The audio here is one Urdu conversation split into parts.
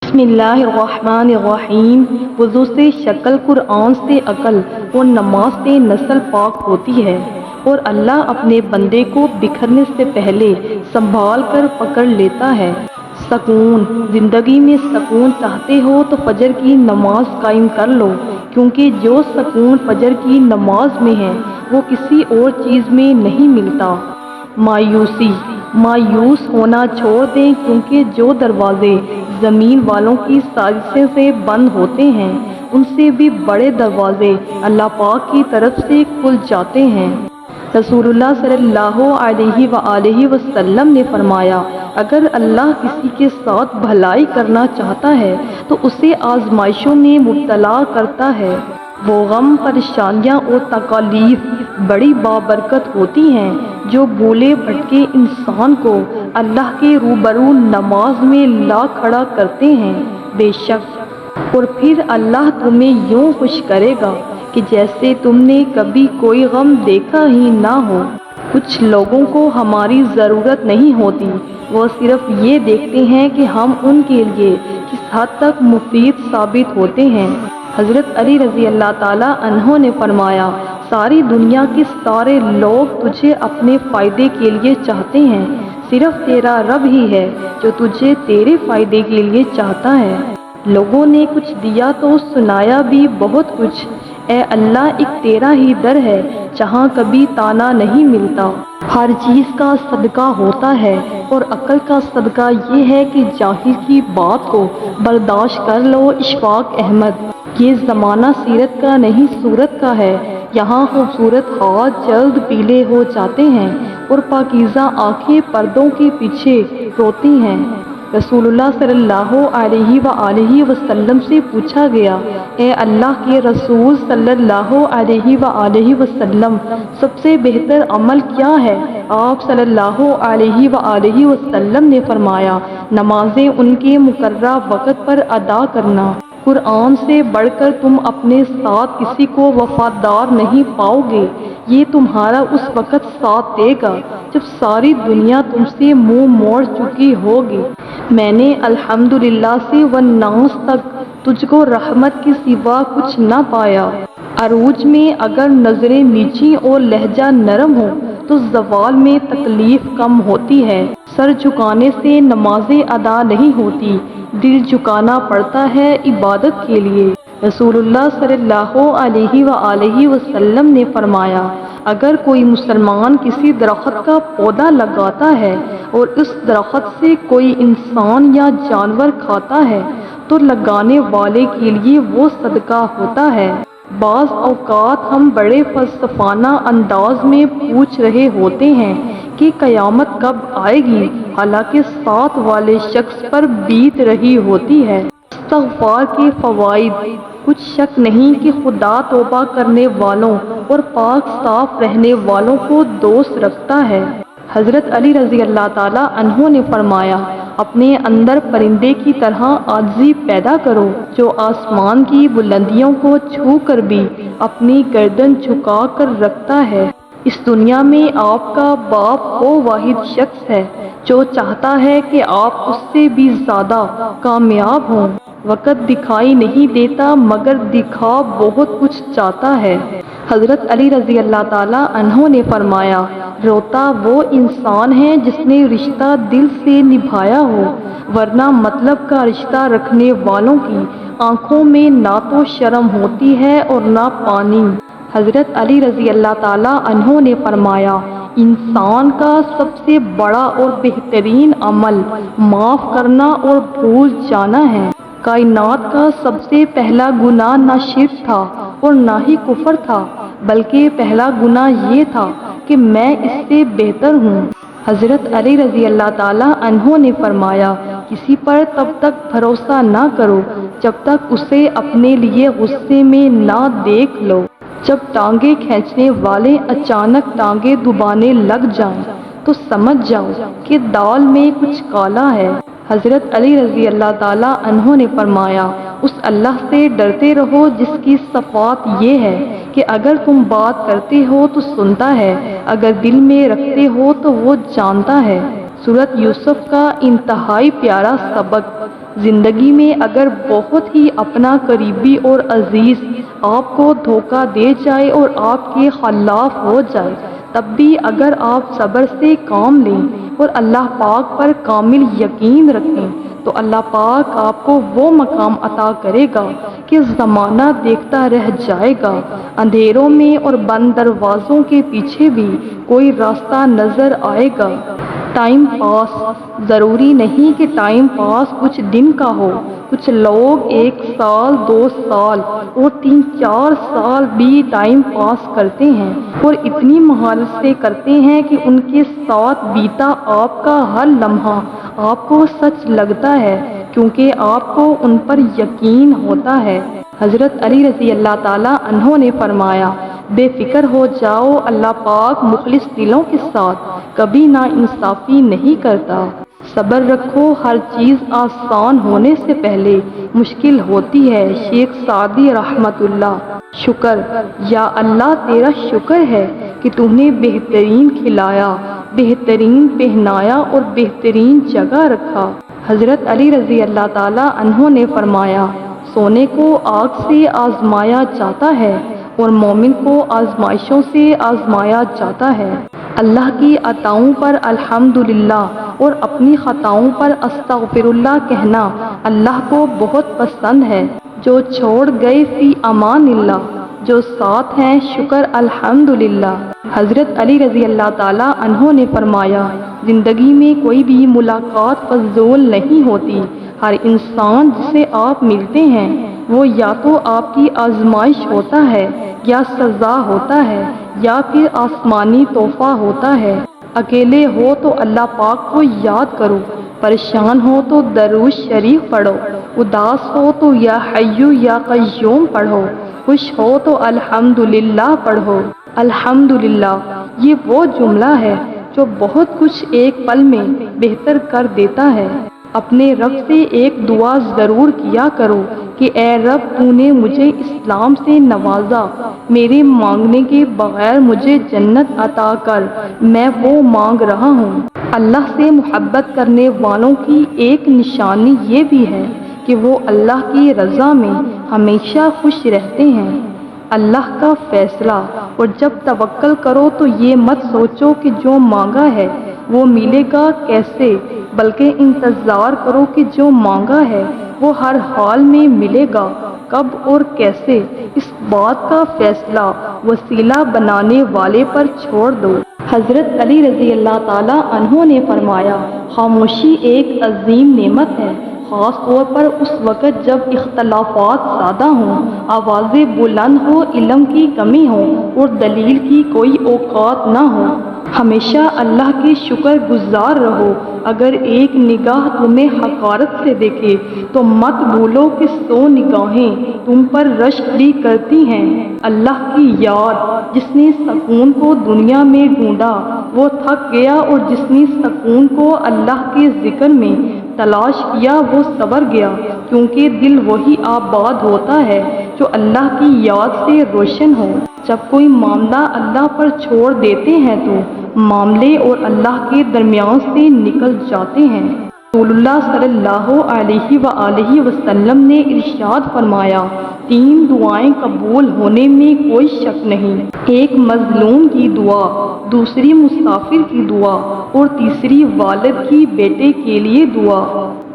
بسم اللہ الرحمن الرحیم۔ وضو سے شکل، قرآن سے عقل اور نماز سے نسل پاک ہوتی ہے، اور اللہ اپنے بندے کو بکھرنے سے پہلے سنبھال کر پکڑ لیتا ہے۔ سکون، زندگی میں سکون چاہتے ہو تو فجر کی نماز قائم کر لو، کیونکہ جو سکون فجر کی نماز میں ہے وہ کسی اور چیز میں نہیں ملتا۔ مایوسی، مایوس ہونا چھوڑ دیں، کیونکہ جو دروازے زمین والوں کی سازشیں سے بند ہوتے ہیں ان سے بھی بڑے دروازے اللہ پاک کی طرف سے کھل جاتے ہیں۔ رسول اللہ صلی اللہ علیہ وآلہ وسلم نے فرمایا، اگر اللہ کسی کے ساتھ بھلائی کرنا چاہتا ہے تو اسے آزمائشوں میں مبتلا کرتا ہے۔ وہ غم، پریشانیاں اور تکالیف بڑی بابرکت ہوتی ہیں جو بھولے بھٹکے انسان کو اللہ کے روبرو نماز میں لا کھڑا کرتے ہیں۔ بے شک، اور پھر اللہ تمہیں یوں خوش کرے گا کہ جیسے تم نے کبھی کوئی غم دیکھا ہی نہ ہو۔ کچھ لوگوں کو ہماری ضرورت نہیں ہوتی، وہ صرف یہ دیکھتے ہیں کہ ہم ان کے لیے کس حد تک مفید ثابت ہوتے ہیں۔ حضرت علی رضی اللہ تعالیٰ عنہ نے فرمایا، ساری دنیا کے سارے لوگ تجھے اپنے فائدے کے لیے چاہتے ہیں، صرف تیرا رب ہی ہے جو تجھے تیرے فائدے کے لیے چاہتا ہے۔ لوگوں نے کچھ دیا تو سنایا بھی بہت کچھ، اے اللہ ایک تیرا ہی در ہے جہاں کبھی تانا نہیں ملتا۔ ہر چیز کا صدقہ ہوتا ہے، اور عقل کا صدقہ یہ ہے کہ جاہل کی بات کو برداشت کر لو۔ اشفاق احمد۔ یہ زمانہ سیرت کا نہیں صورت کا ہے، یہاں خوبصورت ہاتھ جلد پیلے ہو جاتے ہیں اور پاکیزہ آنکھیں پردوں کے پیچھے روتی ہیں۔ رسول اللہ صلی اللہ علیہ وآلہ وسلم سے پوچھا گیا، اے اللہ کے رسول صلی اللہ علیہ وآلہ وسلم، سب سے بہتر عمل کیا ہے؟ آپ صلی اللہ علیہ وآلہ وسلم نے فرمایا، نمازیں ان کے مقررہ وقت پر ادا کرنا۔ قرآن سے بڑھ کر تم اپنے ساتھ کسی کو وفادار نہیں پاؤ گے، یہ تمہارا اس وقت ساتھ دے گا جب ساری دنیا تم سے منہ موڑ چکی ہوگی۔ میں نے الحمدللہ سے والناس تک تجھ کو رحمت کے سوا کچھ نہ پایا۔ عروج میں اگر نظریں نیچی اور لہجہ نرم ہو تو زوال میں تکلیف کم ہوتی ہے۔ سر جھکانے سے نمازیں ادا نہیں ہوتی، دل جھکانا پڑتا ہے عبادت کے لیے۔ رسول اللہ صلی اللہ علیہ وآلہ وسلم نے فرمایا، اگر کوئی مسلمان کسی درخت کا پودا لگاتا ہے اور اس درخت سے کوئی انسان یا جانور کھاتا ہے تو لگانے والے کے لیے وہ صدقہ ہوتا ہے۔ بعض اوقات ہم بڑے فلسفانہ انداز میں پوچھ رہے ہوتے ہیں کہ قیامت کب آئے گی، حالانکہ ساتھ والے شخص پر بیت رہی ہوتی ہے۔ استغفار کے فوائد۔ کچھ شک نہیں کہ خدا توبہ کرنے والوں اور پاک صاف رہنے والوں کو دوست رکھتا ہے۔ حضرت علی رضی اللہ تعالیٰ عنہ نے فرمایا، اپنے اندر پرندے کی طرح عاجزی پیدا کرو جو آسمان کی بلندیوں کو چھو کر بھی اپنی گردن جھکا کر رکھتا ہے۔ اس دنیا میں آپ کا باپ وہ واحد شخص ہے جو چاہتا ہے کہ آپ اس سے بھی زیادہ کامیاب ہوں۔ وقت دکھائی نہیں دیتا مگر دکھا بہت کچھ چاہتا ہے۔ حضرت علی رضی اللہ تعالیٰ عنہ نے فرمایا، روتا وہ انسان ہے جس نے رشتہ دل سے نبھایا ہو، ورنہ مطلب کا رشتہ رکھنے والوں کی آنکھوں میں نہ تو شرم ہوتی ہے اور نہ پانی۔ حضرت علی رضی اللہ تعالیٰ عنہ نے فرمایا، انسان کا سب سے بڑا اور بہترین عمل معاف کرنا اور بھول جانا ہے۔ کائنات کا سب سے پہلا گناہ نہ شرک تھا اور نہ ہی کفر تھا، بلکہ پہلا گناہ یہ تھا کہ میں اس سے بہتر ہوں۔ حضرت علی رضی اللہ تعالیٰ عنہ نے فرمایا، کسی پر تب تک بھروسہ نہ کرو جب تک اسے اپنے لیے غصے میں نہ دیکھ لو۔ جب ٹانگیں کھینچنے والے اچانک ٹانگیں دبانے لگ جائیں تو سمجھ جاؤ کہ دال میں کچھ کالا ہے۔ حضرت علی رضی اللہ تعالیٰ عنہ نے فرمایا، اس اللہ سے ڈرتے رہو جس کی صفات یہ ہے کہ اگر تم بات کرتے ہو تو سنتا ہے، اگر دل میں رکھتے ہو تو وہ جانتا ہے۔ سورۃ یوسف کا انتہائی پیارا سبق۔ زندگی میں اگر بہت ہی اپنا قریبی اور عزیز آپ کو دھوکہ دے جائے اور آپ کے خلاف ہو جائے، تب بھی اگر آپ صبر سے کام لیں اور اللہ پاک پر کامل یقین رکھیں تو اللہ پاک آپ کو وہ مقام عطا کرے گا کہ زمانہ دیکھتا رہ جائے گا، اندھیروں میں اور بند دروازوں کے پیچھے بھی کوئی راستہ نظر آئے گا۔ ٹائم پاس ضروری نہیں کہ ٹائم پاس کچھ دن کا ہو، کچھ لوگ 1 سال 2 سال اور 3-4 سال بھی ٹائم پاس کرتے ہیں اور اتنی مہارت سے کرتے ہیں کہ ان کے ساتھ بیتا آپ کا ہر لمحہ آپ کو سچ لگتا ہے، کیونکہ آپ کو ان پر یقین ہوتا ہے۔ حضرت علی رضی اللہ تعالیٰ عنہ نے فرمایا، بے فکر ہو جاؤ، اللہ پاک مخلص دلوں کے ساتھ کبھی ناانصافی نہیں کرتا۔ صبر رکھو، ہر چیز آسان ہونے سے پہلے مشکل ہوتی ہے۔ شیخ سعدی رحمۃ اللہ۔ شکر، یا اللہ تیرا شکر ہے کہ تو نے بہترین کھلایا، بہترین پہنایا اور بہترین جگہ رکھا۔ حضرت علی رضی اللہ تعالیٰ عنہ نے فرمایا، سونے کو آگ سے آزمایا جاتا ہے اور مومن کو آزمائشوں سے آزمایا جاتا ہے۔ اللہ کی عطاؤں پر الحمدللہ اور اپنی خطاؤں پر استغفر اللہ کہنا اللہ کو بہت پسند ہے۔ جو چھوڑ گئے فی امان اللہ، جو ساتھ ہیں شکر الحمدللہ۔ حضرت علی رضی اللہ تعالیٰ عنہ نے فرمایا، زندگی میں کوئی بھی ملاقات فضول نہیں ہوتی۔ ہر انسان جسے آپ ملتے ہیں وہ یا تو آپ کی آزمائش ہوتا ہے یا سزا ہوتا ہے یا پھر آسمانی تحفہ ہوتا ہے۔ اکیلے ہو تو اللہ پاک کو یاد کرو، پریشان ہو تو درود شریف پڑھو، اداس ہو تو یا حیو یا قیوم پڑھو، خوش ہو تو الحمدللہ پڑھو۔ الحمدللہ یہ وہ جملہ ہے جو بہت کچھ ایک پل میں بہتر کر دیتا ہے۔ اپنے رب سے ایک دعا ضرور کیا کرو کہ اے رب تو نے مجھے اسلام سے نوازا، میرے مانگنے کے بغیر مجھے جنت عطا کر، میں وہ مانگ رہا ہوں۔ اللہ سے محبت کرنے والوں کی ایک نشانی یہ بھی ہے کہ وہ اللہ کی رضا میں ہمیشہ خوش رہتے ہیں۔ اللہ کا فیصلہ، اور جب توکل کرو تو یہ مت سوچو کہ جو مانگا ہے وہ ملے گا کیسے، بلکہ انتظار کرو کہ جو مانگا ہے وہ ہر حال میں ملے گا، کب اور کیسے، اس بات کا فیصلہ وسیلہ بنانے والے پر چھوڑ دو۔ حضرت علی رضی اللہ تعالیٰ عنہ نے فرمایا، خاموشی ایک عظیم نعمت ہے، خاص طور پر اس وقت جب اختلافات زیادہ ہوں، آوازیں بلند ہو، علم کی کمی ہو اور دلیل کی کوئی اوقات نہ ہو۔ ہمیشہ اللہ کے شکر گزار رہو۔ اگر ایک نگاہ تمہیں حقارت سے دیکھے تو مت بھولو کہ 100 نگاہیں تم پر رشک بھی کرتی ہیں۔ اللہ کی یاد، جس نے سکون کو دنیا میں ڈھونڈا وہ تھک گیا، اور جس نے سکون کو اللہ کے ذکر میں تلاش کیا وہ سنور گیا، کیونکہ دل وہی آباد ہوتا ہے جو اللہ کی یاد سے روشن ہو۔ جب کوئی معاملہ اللہ پر چھوڑ دیتے ہیں تو معاملے اور اللہ کے درمیان سے نکل جاتے ہیں۔ رسول اللہ صلی اللہ علیہ وآلہ وسلم نے ارشاد فرمایا، 3 دعائیں قبول ہونے میں کوئی شک نہیں، ایک مظلوم کی دعا، دوسری مسافر کی دعا اور تیسری والد کی بیٹے کے لیے دعا۔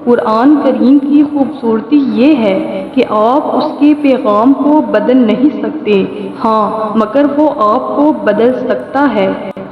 قرآن کریم کی خوبصورتی یہ ہے کہ آپ اس کے پیغام کو بدل نہیں سکتے، ہاں مگر وہ آپ کو بدل سکتا ہے۔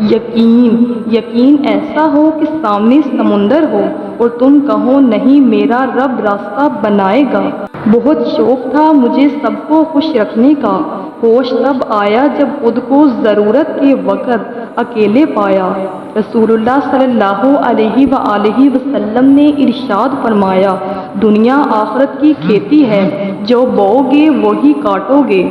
یقین ایسا ہو کہ سامنے سمندر ہو اور تم کہو نہیں میرا رب راستہ بنائے گا۔ بہت شوق تھا مجھے سب کو خوش رکھنے کا، ہوش تب آیا جب خود کو ضرورت کے وقت اکیلے پایا۔ رسول اللہ صلی اللہ علیہ وآلہ وسلم نے ارشاد فرمایا، دنیا آخرت کی کھیتی ہے، جو بوؤ گے وہی کاٹو گے۔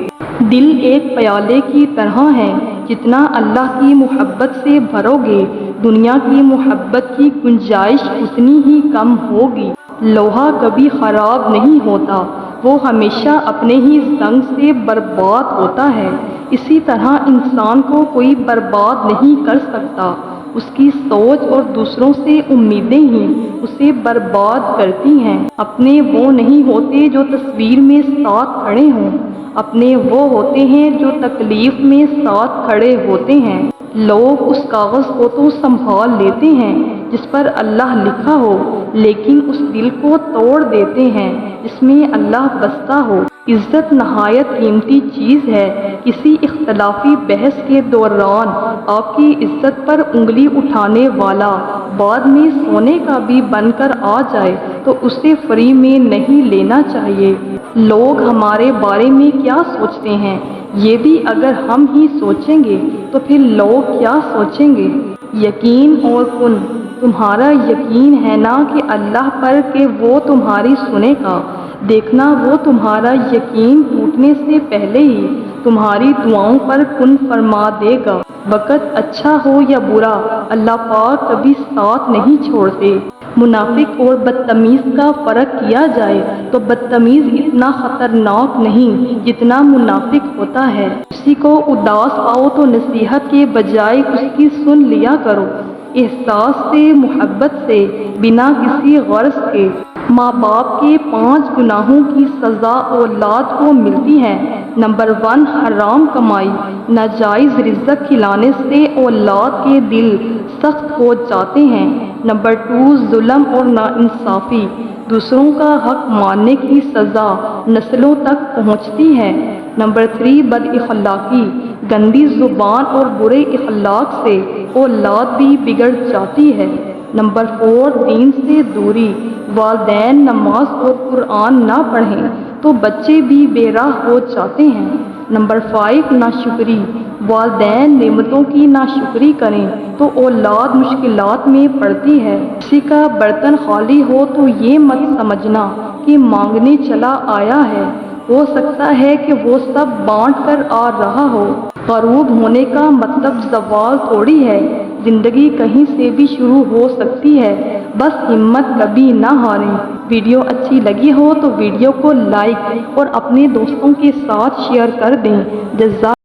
دل ایک پیالے کی طرح ہے، جتنا اللہ کی محبت سے بھرو گے دنیا کی محبت کی گنجائش اتنی ہی کم ہوگی۔ لوہا کبھی خراب نہیں ہوتا، وہ ہمیشہ اپنے ہی زنگ سے برباد ہوتا ہے۔ اسی طرح انسان کو کوئی برباد نہیں کر سکتا، اس کی سوچ اور دوسروں سے امیدیں ہی اسے برباد کرتی ہیں۔ اپنے وہ نہیں ہوتے جو تصویر میں ساتھ کھڑے ہوں، اپنے وہ ہوتے ہیں جو تکلیف میں ساتھ کھڑے ہوتے ہیں۔ لوگ اس کاغذ کو تو سنبھال لیتے ہیں جس پر اللہ لکھا ہو، لیکن اس دل کو توڑ دیتے ہیں جس میں اللہ بستا ہو۔ عزت نہایت قیمتی چیز ہے۔ کسی اختلافی بحث کے دوران آپ کی عزت پر انگلی اٹھانے والا بعد میں سونے کا بھی بن کر آ جائے تو اسے فری میں نہیں لینا چاہیے۔ لوگ ہمارے بارے میں کیا سوچتے ہیں، یہ بھی اگر ہم ہی سوچیں گے تو پھر لوگ کیا سوچیں گے؟ یقین اور کن، تمہارا یقین ہے نا کہ اللہ پر کہ وہ تمہاری سنے گا، دیکھنا وہ تمہارا یقین ٹوٹنے سے پہلے ہی تمہاری دعاؤں پر کن فرما دے گا۔ وقت اچھا ہو یا برا، اللہ پاک کبھی ساتھ نہیں چھوڑتے۔ منافق اور بدتمیز کا فرق کیا جائے تو بدتمیز اتنا خطرناک نہیں جتنا منافق ہوتا ہے۔ کسی کو اداس پاؤ تو نصیحت کے بجائے اس کی سن لیا کرو، احساس سے، محبت سے، بنا کسی غرض کے۔ ماں باپ کے 5 گناہوں کی سزا اولاد کو ملتی ہے۔ نمبر 1، حرام کمائی، ناجائز رزق کھلانے سے اولاد کے دل سخت ہو جاتے ہیں۔ نمبر 2، ظلم اور ناانصافی، دوسروں کا حق ماننے کی سزا نسلوں تک پہنچتی ہے۔ نمبر 3، بد اخلاقی، گندی زبان اور برے اخلاق سے اولاد بھی بگڑ جاتی ہے۔ نمبر 4، دین سے دوری، والدین نماز اور قرآن نہ پڑھیں تو بچے بھی بے راہ ہو جاتے ہیں۔ نمبر 5، ناشکری، والدین نعمتوں کی ناشکری کریں تو اولاد مشکلات میں پڑتی ہے۔ کسی کا برتن خالی ہو تو یہ مت سمجھنا کہ مانگنے چلا آیا ہے، ہو سکتا ہے کہ وہ سب بانٹ کر آ رہا ہو۔ غروب ہونے کا مطلب زوال تھوڑی ہے، زندگی کہیں سے بھی شروع ہو سکتی ہے، بس ہمت کبھی نہ ہاریں۔ ویڈیو اچھی لگی ہو تو ویڈیو کو لائک اور اپنے دوستوں کے ساتھ شیئر کر دیں۔ جزاک